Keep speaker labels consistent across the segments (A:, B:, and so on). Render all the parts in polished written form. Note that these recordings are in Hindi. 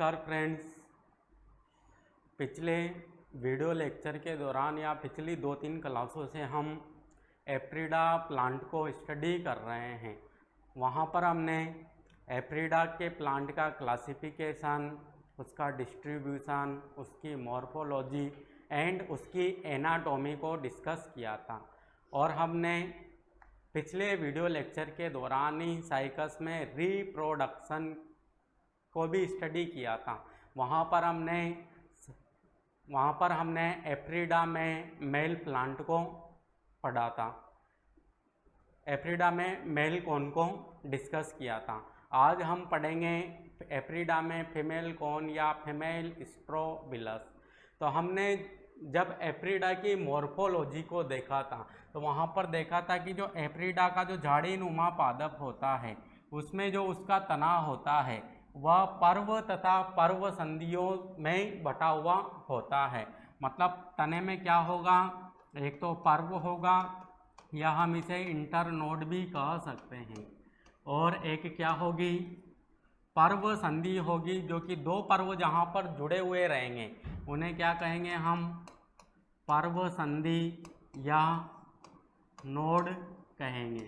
A: नमस्कार फ्रेंड्स। पिछले वीडियो लेक्चर के दौरान या पिछली 2-3 क्लासों से हम एप्रिडा प्लांट को स्टडी कर रहे हैं। वहाँ पर हमने एप्रिडा के प्लांट का क्लासिफिकेशन, उसका डिस्ट्रीब्यूशन, उसकी मॉर्फोलॉजी एंड उसकी एनाटॉमी को डिस्कस किया था। और हमने पिछले वीडियो लेक्चर के दौरान ही साइकस में रिप्रोडक्शन को भी स्टडी किया था। वहाँ पर हमने एप्रिडा में मेल प्लांट को पढ़ा था, एप्रिडा में मेल कॉन को डिस्कस किया था। आज हम पढ़ेंगे एप्रिडा में फीमेल कॉन या फीमेल स्ट्रोबिलस। तो हमने जब एप्रिडा की मॉर्फोलॉजी को देखा था तो वहाँ पर देखा था कि जो एप्रिडा का जो झाड़ी नुमा पादप होता है उसमें जो उसका तना होता है वह पर्व तथा पर्व संधियों में बटा हुआ होता है। मतलब तने में क्या होगा, एक तो पर्व होगा या हम इसे इंटरनोड भी कह सकते हैं, और एक क्या होगी, पर्व संधि होगी, जो कि दो पर्व जहाँ पर जुड़े हुए रहेंगे उन्हें क्या कहेंगे हम, पर्व संधि या नोड कहेंगे।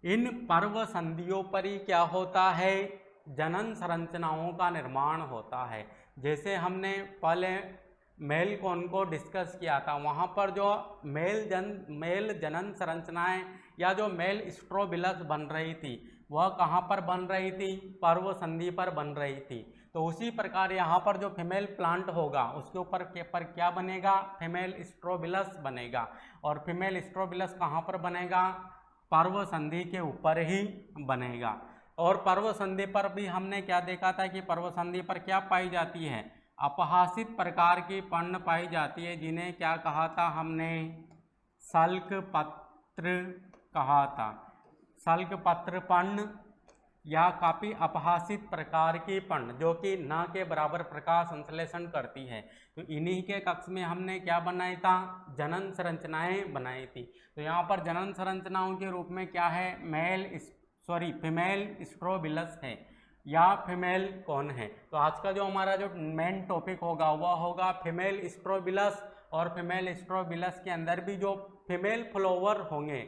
A: इन पर्व संधियों पर ही क्या होता है, जनन संरचनाओं का निर्माण होता है। जैसे हमने पहले मेल कॉन को डिस्कस किया था, वहाँ पर जो मेल जनन संरचनाएं या जो मेल स्ट्रोबिलस बन रही थी वह कहाँ पर बन रही थी, पर्व संधि पर बन रही थी। तो उसी प्रकार यहाँ पर जो फीमेल प्लांट होगा उसके ऊपर क्या बनेगा, फीमेल स्ट्रोबिलस बनेगा। और फीमेल स्ट्रोबिलस कहाँ पर बनेगा, पर्व संधि के ऊपर ही बनेगा। और पर्व संधि पर भी हमने क्या देखा था कि पर्व संधि पर क्या पाई जाती है, अपहासित प्रकार की पर्ण पाई जाती है, जिन्हें क्या कहा था हमने, सल्क पत्र कहा था। सल्क पत्र पर्ण या काफी अपहासित प्रकार की पर्ण जो कि न के बराबर प्रकाश संश्लेषण करती है। तो इन्हीं के कक्ष में हमने क्या बनाया था, जनन संरचनाएं बनाई थी। तो यहाँ पर जनन संरचनाओं के रूप में क्या है, फीमेल स्ट्रोबिलस है या फीमेल कौन है। तो आज का जो हमारा जो मेन टॉपिक होगा वह होगा फीमेल स्ट्रोबिलस। और फीमेल स्ट्रोबिलस के अंदर भी जो फीमेल फ्लावर होंगे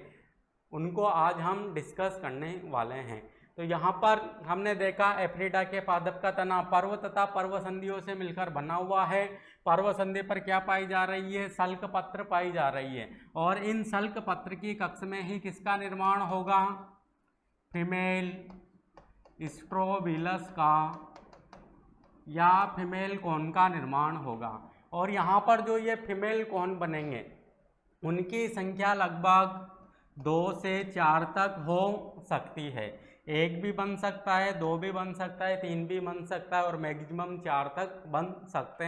A: उनको आज हम डिस्कस करने वाले हैं। तो यहाँ पर हमने देखा एप्रिडा के पादप का तना पर्व तथा पर्व संधियों से मिलकर बना हुआ है। पर्व संधि पर क्या पाई जा रही है, सल्क पत्र पाई जा रही है। और इन सल्क पत्र की कक्ष में ही किसका निर्माण होगा, फीमेल स्ट्रोबिलस का या फीमेल कॉन का निर्माण होगा। और यहाँ पर जो ये फीमेल कॉन बनेंगे उनकी संख्या लगभग 2 से 4 तक हो सकती है। 1 भी बन सकता है, 2 भी बन सकता है, 3 भी बन सकता है और मैक्सिमम 4 तक बन सकते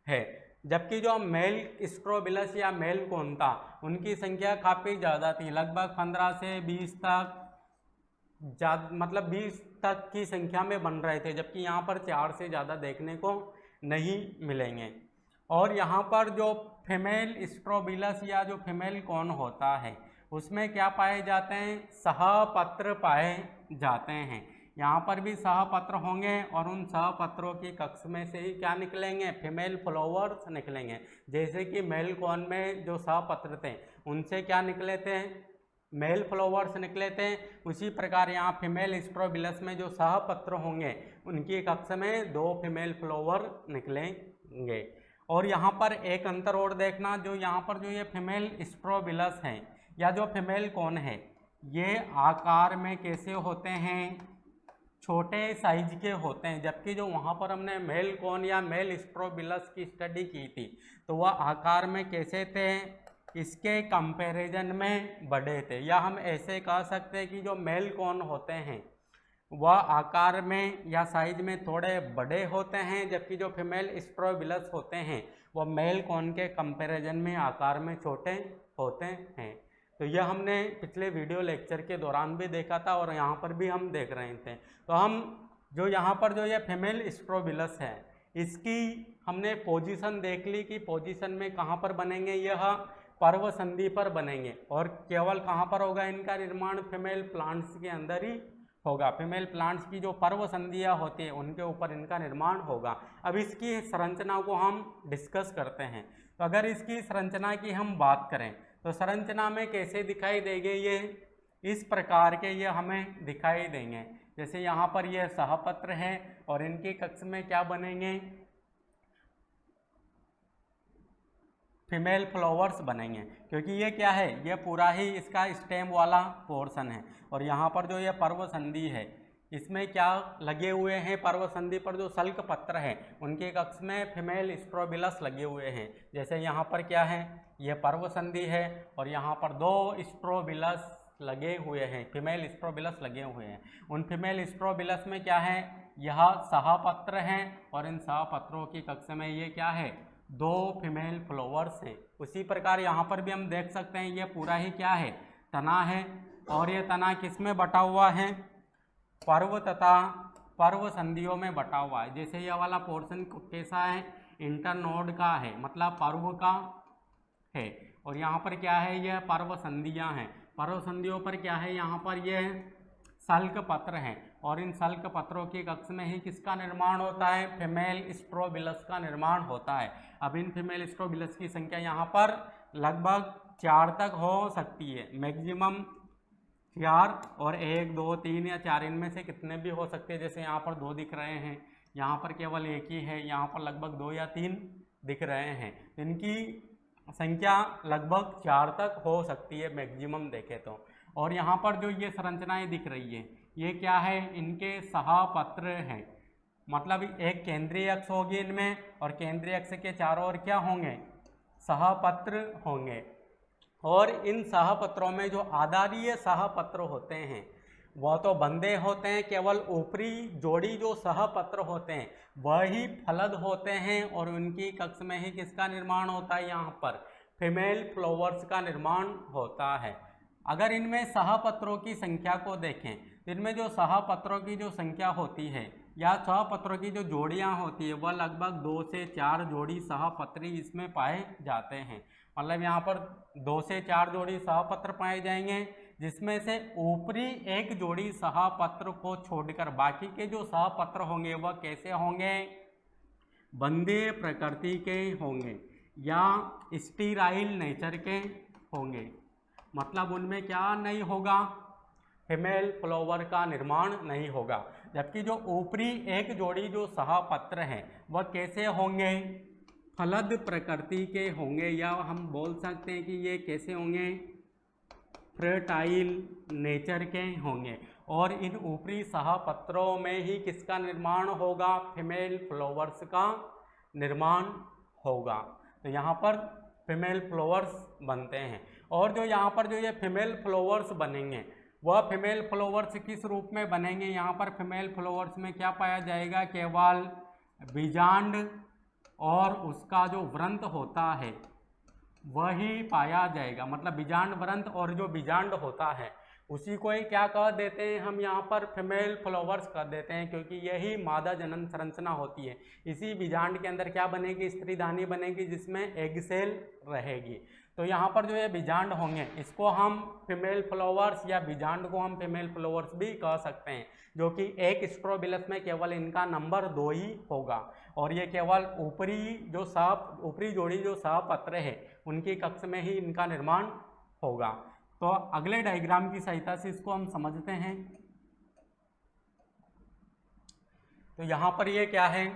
A: हैं। जबकि जो मेल स्ट्रोबिलस या मेल कॉन था उनकी संख्या काफ़ी ज़्यादा थी, लगभग 15 से 20 तक, मतलब 20 तक की संख्या में बन रहे थे, जबकि यहाँ पर 4 से ज़्यादा देखने को नहीं मिलेंगे। और यहाँ पर जो फीमेल स्ट्रोबिलस या जो फीमेल कॉन होता है उसमें क्या पाए जाते हैं, सहपत्र पाए जाते हैं। यहाँ पर भी सहपत्र होंगे और उन सहपत्रों की कक्ष में से ही क्या निकलेंगे, फीमेल फ्लावर्स निकलेंगे। जैसे कि मेल कॉन में जो सहपत्र थे उनसे क्या निकले थे, मेल फ्लावर्स निकले थे। उसी प्रकार यहाँ फीमेल स्ट्रोबिलस में जो सहपत्र होंगे उनकी कक्ष में 2 फीमेल फ्लावर निकलेंगे। और यहाँ पर एक अंतर और देखना, जो यहाँ पर जो ये फीमेल स्ट्रोबिलस हैं या जो फीमेल कॉन है ये आकार में कैसे होते हैं, छोटे साइज के होते हैं। जबकि जो वहाँ पर हमने मेल कॉन या मेल स्ट्रोबिलस की स्टडी की थी तो वह आकार में कैसे थे, इसके कंपैरिजन में बड़े थे। या हम ऐसे कह सकते हैं कि जो मेल कॉन होते हैं वह आकार में या साइज में थोड़े बड़े होते हैं, जबकि जो फीमेल स्ट्रोबिलस होते हैं वह मेल कॉन के कंपैरिजन में आकार में छोटे होते हैं। तो यह हमने पिछले वीडियो लेक्चर के दौरान भी देखा था और यहाँ पर भी हम देख रहे थे। तो हम जो यहाँ पर जो ये फीमेल स्ट्रोबिलस है इसकी हमने पोजीशन देख ली कि पोजीशन में कहाँ पर बनेंगे, यह पर्व संधि पर बनेंगे। और केवल कहाँ पर होगा इनका निर्माण, फीमेल प्लांट्स के अंदर ही होगा। फीमेल प्लांट्स की जो पर्व संधियाँ होती है उनके ऊपर इनका निर्माण होगा। अब इसकी संरचना को हम डिस्कस करते हैं। तो अगर इसकी संरचना की हम बात करें तो संरचना में कैसे दिखाई देंगे, ये इस प्रकार के ये हमें दिखाई देंगे। जैसे यहाँ पर ये सहपत्र है और इनके कक्ष में क्या बनेंगे, फीमेल फ्लावर्स बनेंगे, क्योंकि ये क्या है, ये पूरा ही इसका स्टेम वाला पोर्शन है। और यहाँ पर जो ये पर्व संधि है इसमें क्या लगे हुए हैं, पर्व संधि पर जो सल्क पत्र है उनके कक्ष में फीमेल स्ट्रोबिलस लगे हुए हैं। जैसे यहाँ पर क्या है, ये पर्व संधि है और यहाँ पर 2 स्ट्रोबिलस लगे हुए हैं, फीमेल स्ट्रोबिलस लगे हुए हैं। उन फीमेल स्ट्रोबिलस में क्या है, यह सहपत्र हैं और इन सहपत्रों की कक्ष में ये क्या है, 2 फीमेल फ्लावर्स हैं। उसी प्रकार यहाँ पर भी हम देख सकते हैं ये पूरा ही क्या है, तना है और ये तना किस में बटा हुआ है, पर्व तथा पर्व संधियों में बटा हुआ है। जैसे यह वाला पोर्शन कैसा है, इंटरनोड का है, मतलब पर्व का है। और यहाँ पर क्या है, यह पर्व संधियाँ हैं। पर्व संधियों पर क्या है, यहाँ पर यह सल्क पत्र हैं और इन सल्क पत्रों के कक्ष में ही किसका निर्माण होता है, फीमेल स्ट्रोबिलस का निर्माण होता है। अब इन फीमेल स्ट्रोबिलस की संख्या यहाँ पर लगभग 4 तक हो सकती है, मैक्सिमम 4 और 1 2 3 या 4 इनमें से कितने भी हो सकते हैं। जैसे यहाँ पर 2 दिख रहे हैं, यहाँ पर केवल 1 ही है, यहाँ पर लगभग 2 या 3 दिख रहे हैं। इनकी संख्या लगभग 4 तक हो सकती है मैक्सिमम देखें तो। और यहाँ पर जो ये संरचनाएं दिख रही है ये क्या है, इनके सहपत्र हैं, मतलब एक केंद्रीय अक्ष होगी इनमें और केंद्रीय अक्ष के चारों ओर क्या होंगे, सहपत्र होंगे। और इन सहपत्रों में जो आधारीय सहपत्र होते हैं वह तो बंधे होते हैं, केवल ऊपरी जोड़ी जो सहपत्र होते हैं वही फलद होते हैं और उनकी कक्ष में ही किसका निर्माण होता है, यहाँ पर फीमेल फ्लावर्स का निर्माण होता है। अगर इनमें सहपत्रों की संख्या को देखें तो इनमें जो सहपत्रों की जो संख्या होती है या सहपत्रों की जो जोड़ियां होती है वह लगभग 2 से 4 जोड़ी सहपत्री इसमें पाए जाते हैं। मतलब यहाँ पर 2 से 4 जोड़ी सहपत्र पाए जाएंगे, जिसमें से ऊपरी एक जोड़ी सहपत्र को छोड़कर बाकी के जो सहपत्र होंगे वह कैसे होंगे, बंधे प्रकृति के होंगे या स्टीराइल नेचर के होंगे। मतलब उनमें क्या नहीं होगा, फीमेल फ्लावर का निर्माण नहीं होगा। जबकि जो ऊपरी एक जोड़ी जो सहपत्र हैं वह कैसे होंगे, फलद प्रकृति के होंगे, या हम बोल सकते हैं कि ये कैसे होंगे, फर्टाइल नेचर के होंगे। और इन ऊपरी सहपत्रों में ही किसका निर्माण होगा, फीमेल फ्लावर्स का निर्माण होगा। तो यहाँ पर फीमेल फ्लावर्स बनते हैं। और जो यहाँ पर जो ये फीमेल फ्लावर्स बनेंगे वह फीमेल फ्लावर्स किस रूप में बनेंगे, यहाँ पर फीमेल फ्लावर्स में क्या पाया जाएगा, केवल बीजांड और उसका जो व्रंत होता है वही पाया जाएगा। मतलब बीजांड व्रंत और जो बीजांड होता है उसी को ही क्या कह देते हैं, हम यहाँ पर फीमेल फ्लावर्स कह देते हैं, क्योंकि यही मादा जनन संरचना होती है। इसी बीजांड के अंदर क्या बनेगी, स्त्रीधानी बनेगी जिसमें एग सेल रहेगी। तो यहाँ पर जो ये बीजांड होंगे इसको हम फीमेल फ्लावर्स या बीजांड को हम फीमेल फ्लावर्स भी कह सकते हैं, जो कि एक स्ट्रोबिलस में केवल इनका नंबर 2 ही होगा। और ये केवल ऊपरी जोड़ी जो सहपत्र है उनकी कक्ष में ही इनका निर्माण होगा। तो अगले डायग्राम की सहायता से इसको हम समझते हैं। तो यहाँ पर ये क्या है,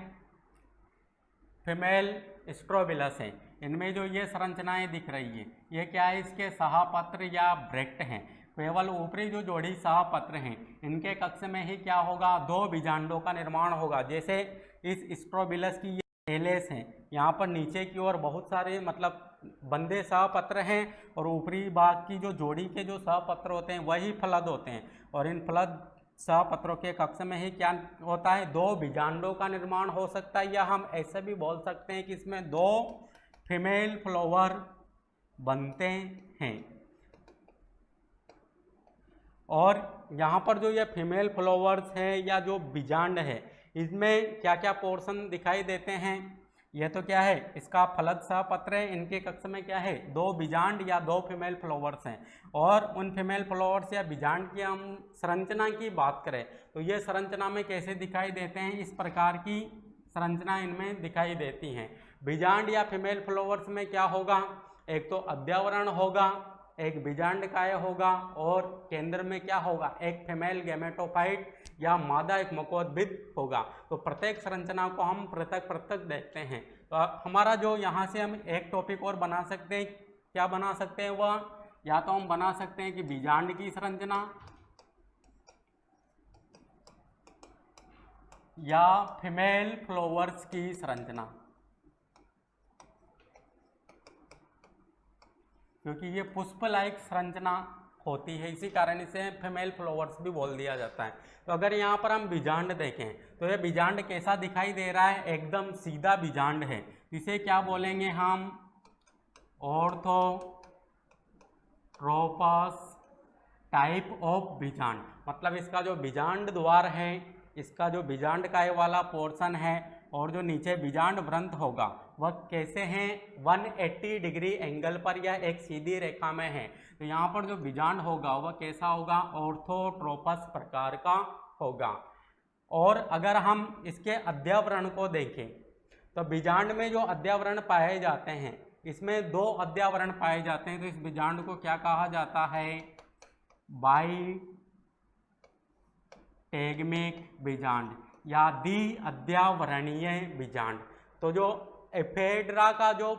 A: फीमेल स्ट्रोबिलस है, इनमें जो ये संरचनाएं दिख रही है ये क्या है, इसके सहपत्र या ब्रैक्ट हैं। केवल ऊपरी जो जोड़ी सहपत्र हैं इनके कक्ष में ही क्या होगा, 2 बीजांडों का निर्माण होगा। जैसे इस स्ट्रोबिलस की ये एलेस हैं, यहाँ पर नीचे की ओर बहुत सारे मतलब बंधे सहपत्र हैं और ऊपरी भाग की जो जोड़ी के जो सहपत्र होते हैं वही फलद होते हैं। और इन फलद सहपत्रों के कक्ष में ही क्या होता है, 2 बीजांडों का निर्माण हो सकता है, या हम ऐसे भी बोल सकते हैं कि इसमें 2 फीमेल फ्लावर बनते हैं। और यहाँ पर जो ये फीमेल फ्लावर्स है या जो बीजांड है इसमें क्या क्या पोर्शन दिखाई देते हैं, ये तो क्या है, इसका फलद सहपत्र है। इनके कक्ष में क्या है, 2 बीजांड या 2 फीमेल फ्लावर्स हैं। और उन फीमेल फ्लावर्स या बीजांड की हम संरचना की बात करें तो ये संरचना में कैसे दिखाई देते हैं, इस प्रकार की संरचना इनमें दिखाई देती हैं। बीजांड या फीमेल फ्लावर्स में क्या होगा, एक तो अध्यावरण होगा, एक बीजांड काय होगा, और केंद्र में क्या होगा, एक फीमेल गैमेटोफाइट या मादा एक मकोद्भिद होगा। तो प्रत्येक संरचना को हम पृथक पृथक देखते हैं। तो हमारा जो यहाँ से हम एक टॉपिक और बना सकते हैं, क्या बना सकते हैं वह, या तो हम बना सकते हैं कि बीजांड की संरचना या फीमेल फ्लावर्स की संरचना, क्योंकि ये पुष्प लाइक संरचना होती है, इसी कारण इसे फीमेल फ्लावर्स भी बोल दिया जाता है। तो अगर यहाँ पर हम बीजांड देखें तो ये बीजांड कैसा दिखाई दे रहा है, एकदम सीधा बीजांड है। इसे क्या बोलेंगे हम, ऑर्थोट्रोपस टाइप ऑफ बीजांड। मतलब इसका जो बीजांड द्वार है, इसका जो बीजांड काय वाला पोर्शन है और जो नीचे बीजांड व्रंत होगा वह कैसे हैं, 180 डिग्री एंगल पर या एक सीधी रेखा में है। तो यहाँ पर जो बीजांड होगा वह कैसा होगा, ऑर्थोट्रोपस प्रकार का होगा। और अगर हम इसके अध्यावरण को देखें तो बीजांड में जो अध्यावरण पाए जाते हैं, इसमें 2 अध्यावरण पाए जाते हैं। तो इस बीजांड को क्या कहा जाता है, बाइटेगमिक बीजांड या द्वि अध्यावरणीय बीजांड। तो जो एफेड्रा का जो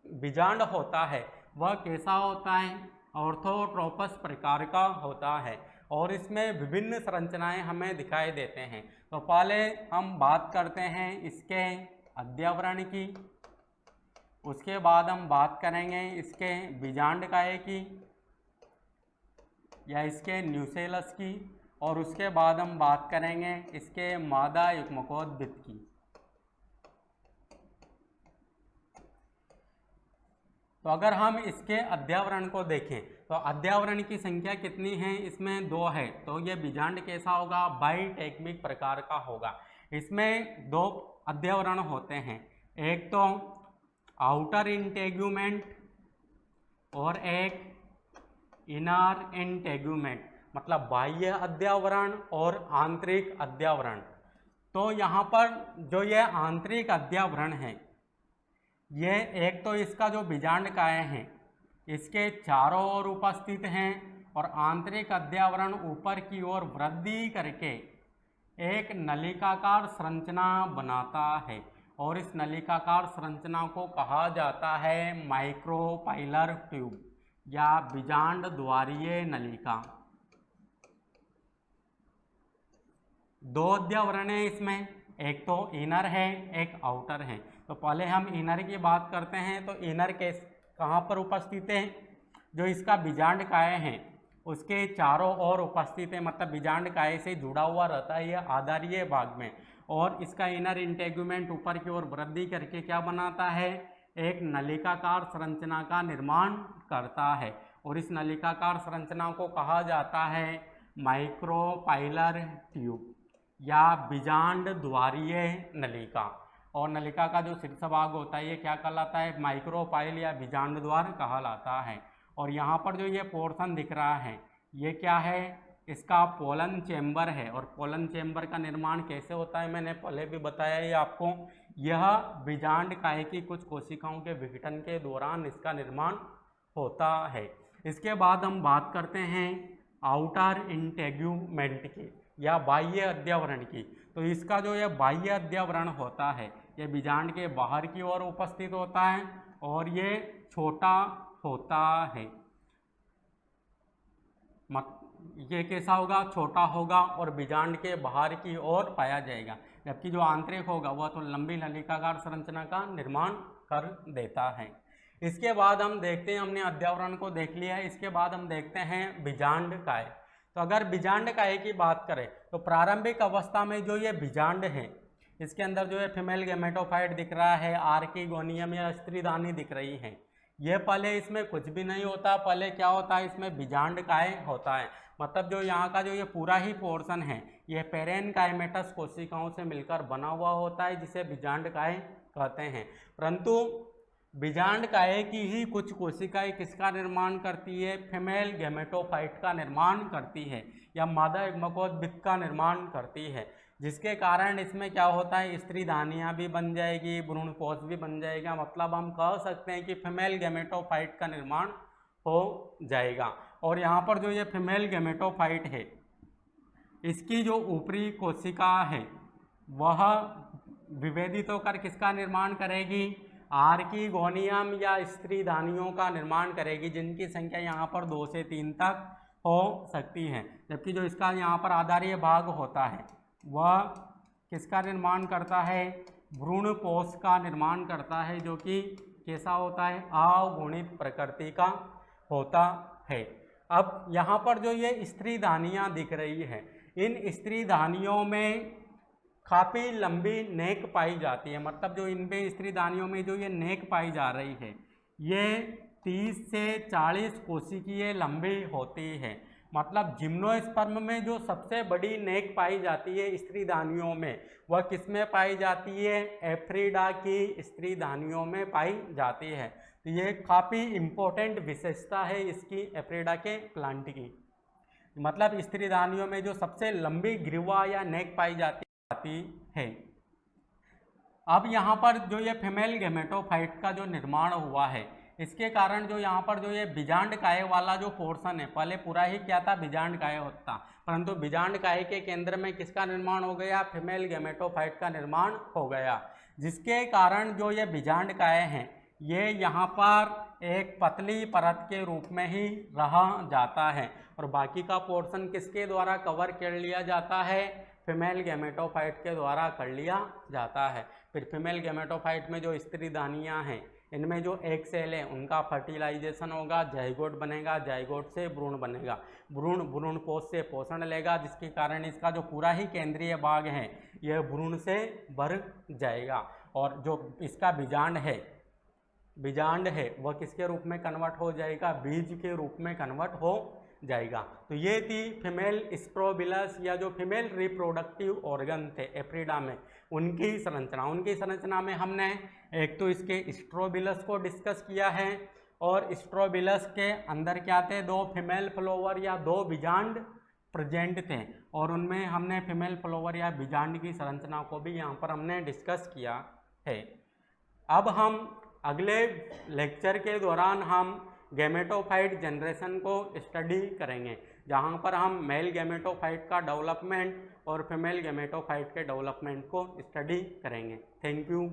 A: बीजांड होता है वह कैसा होता है, ऑर्थोट्रोपस प्रकार का होता है, और इसमें विभिन्न संरचनाएं हमें दिखाई देते हैं। तो पहले हम बात करते हैं इसके अध्यावरण की, उसके बाद हम बात करेंगे इसके बीजांड काय की या इसके न्यूसेलस की, और उसके बाद हम बात करेंगे इसके मादा युग्मकोद्भिद की। तो अगर हम इसके अध्यावरण को देखें तो अध्यावरण की संख्या कितनी है, इसमें 2 है। तो ये बीजांड कैसा होगा, बाइटेगमिक प्रकार का होगा। इसमें 2 अध्यावरण होते हैं, एक तो आउटर इंटेग्यूमेंट और एक इनर इंटेग्यूमेंट, मतलब बाह्य अध्यावरण और आंतरिक अध्यावरण। तो यहाँ पर जो ये आंतरिक अध्यावरण है, ये एक तो इसका जो बीजांड काय है इसके चारों ओर उपस्थित हैं, और आंतरिक अध्यावरण ऊपर की ओर वृद्धि करके एक नलिकाकार संरचना बनाता है, और इस नलिकाकार संरचना को कहा जाता है माइक्रोपाइलर ट्यूब या बीजांड द्वारीय नलिका। 2 अध्यावरण है इसमें, एक तो इनर है एक आउटर है। तो पहले हम इनर की बात करते हैं। तो इनर के कहाँ पर उपस्थित है, जो इसका बीजांड काय है उसके चारों ओर उपस्थित है, मतलब बीजांड काय से जुड़ा हुआ रहता है यह आधारीय भाग में, और इसका इनर इंटेग्यूमेंट ऊपर की ओर वृद्धि करके क्या बनाता है, एक नलिकाकार संरचना का निर्माण करता है, और इस नलिकाकार संरचना को कहा जाता है माइक्रोपाइलर ट्यूब या बीजांड द्वारीय नलिका। और नलिका का जो शीर्ष भाग होता है ये क्या कहलाता है, माइक्रोपाइल या बीजांड द्वार कहलाता है। और यहाँ पर जो ये पोर्शन दिख रहा है ये क्या है, इसका पोलन चेंबर है। और पोलन चेंबर का निर्माण कैसे होता है मैंने पहले भी बताया है आपको, यह बीजांड काय की कुछ कोशिकाओं के विघटन के दौरान इसका निर्माण होता है। इसके बाद हम बात करते हैं आउटर इंटेग्यूमेंट की या बाह्य अध्यावरण की। तो इसका जो यह बाह्य अध्यावरण होता है ये बीजांड के बाहर की ओर उपस्थित होता है, और ये छोटा होता है। ये कैसा होगा, छोटा होगा और बीजांड के बाहर की ओर पाया जाएगा, जबकि जो आंतरिक होगा वह तो लंबी नलिकाकार संरचना का निर्माण कर देता है। इसके बाद हम देखते हैं, हमने अध्यावरण को देख लिया है, इसके बाद हम देखते हैं बीजांड काय। तो अगर बीजांड काय की बात करें तो प्रारंभिक अवस्था में जो ये बीजांड है इसके अंदर जो है फीमेल गैमेटोफाइट दिख रहा है, आर्किगोनियम या स्त्रीदानी दिख रही है, ये पहले इसमें कुछ भी नहीं होता, पहले क्या होता है इसमें बीजांडकाय होता है। मतलब जो यहाँ का जो ये पूरा ही पोर्शन है ये पेरेनकाइमेटस कोशिकाओं से मिलकर बना हुआ होता है, जिसे बीजांडकाय कहते हैं। परंतु बीजांडकाय की ही कुछ कोशिकाएं किसका निर्माण करती है, फीमेल गैमेटोफाइट का निर्माण करती है या मादा युग्मकोद्भिद का निर्माण करती है, जिसके कारण इसमें क्या होता है स्त्री धानियाँ भी बन जाएगी, भ्रूणकोश भी बन जाएगा। मतलब हम कह सकते हैं कि फीमेल गैमेटोफाइट का निर्माण हो जाएगा। और यहाँ पर जो ये फीमेल गैमेटोफाइट है इसकी जो ऊपरी कोशिका है वह विभेदित होकर किसका निर्माण करेगी, आर्किगोनियम या स्त्री धानियों का निर्माण करेगी, जिनकी संख्या यहाँ पर 2 से 3 तक हो सकती है। जबकि जो इसका यहाँ पर आधारीय भाग होता है वह किसका निर्माण करता है, भ्रूणकोश का निर्माण करता है, जो कि कैसा होता है, अगुणित प्रकृति का होता है। अब यहाँ पर जो ये स्त्री धानियाँ दिख रही है, इन स्त्री धानियों में काफ़ी लंबी नेक पाई जाती है। मतलब जो इनमें स्त्री धानियों में जो ये नेक पाई जा रही है ये 30 से 40 कोशिकीय लंबी होती है। मतलब जिम्नोस्पर्म में जो सबसे बड़ी नेक पाई जाती है स्त्री धानियों में वह किसमें पाई जाती है, एफ्रीडा की स्त्री धानियों में पाई जाती है। तो ये काफ़ी इम्पोर्टेंट विशेषता है इसकी एफ्रीडा के प्लांट की। मतलब स्त्री धानियों में जो सबसे लंबी ग्रीवा या नेक पाई जाती है। अब यहाँ पर जो ये फीमेल गैमेटोफाइट का जो निर्माण हुआ है इसके कारण जो यहाँ पर जो ये बीजांडकाय वाला जो पोर्शन है, पहले पूरा ही क्या था, बीजांडकाय होता, परंतु बीजांडकाय के केंद्र में किसका निर्माण हो गया, फीमेल गैमेटोफाइट का निर्माण हो गया, जिसके कारण जो ये बीजांडकाय हैं ये यहाँ पर एक पतली परत के रूप में ही रह जाता है और बाकी का पोर्शन किसके द्वारा कवर कर लिया जाता है, फीमेल गैमेटोफाइट के द्वारा कर लिया जाता है। फिर फीमेल गैमेटोफाइट में जो स्त्री धानियाँ हैं इनमें जो एग सेल है उनका फर्टिलाइजेशन होगा, जाइगोट बनेगा, जाइगोट से भ्रूण बनेगा, भ्रूणकोश से पोषण लेगा, जिसके कारण इसका जो पूरा ही केंद्रीय भाग है यह भ्रूण से भर जाएगा और जो इसका बीजांड है वह किसके रूप में कन्वर्ट हो जाएगा, बीज के रूप में कन्वर्ट हो जाएगा। तो ये थी फीमेल स्ट्रोबिलस या जो फीमेल रिप्रोडक्टिव ऑर्गन थे एफ्रीडा में उनकी संरचना में हमने एक तो इसके स्ट्रोबिलस को डिस्कस किया है और स्ट्रोबिलस के अंदर क्या थे, 2 फीमेल फ्लावर या 2 बीजांड प्रेजेंट थे और उनमें हमने फीमेल फ्लावर या बीजांड की संरचना को भी यहाँ पर हमने डिस्कस किया है। अब हम अगले लेक्चर के दौरान हम गैमेटोफाइट जनरेशन को स्टडी करेंगे, जहाँ पर हम मेल गैमेटोफाइट का डेवलपमेंट और फीमेल गैमेटोफाइट के डेवलपमेंट को स्टडी करेंगे। Thank you.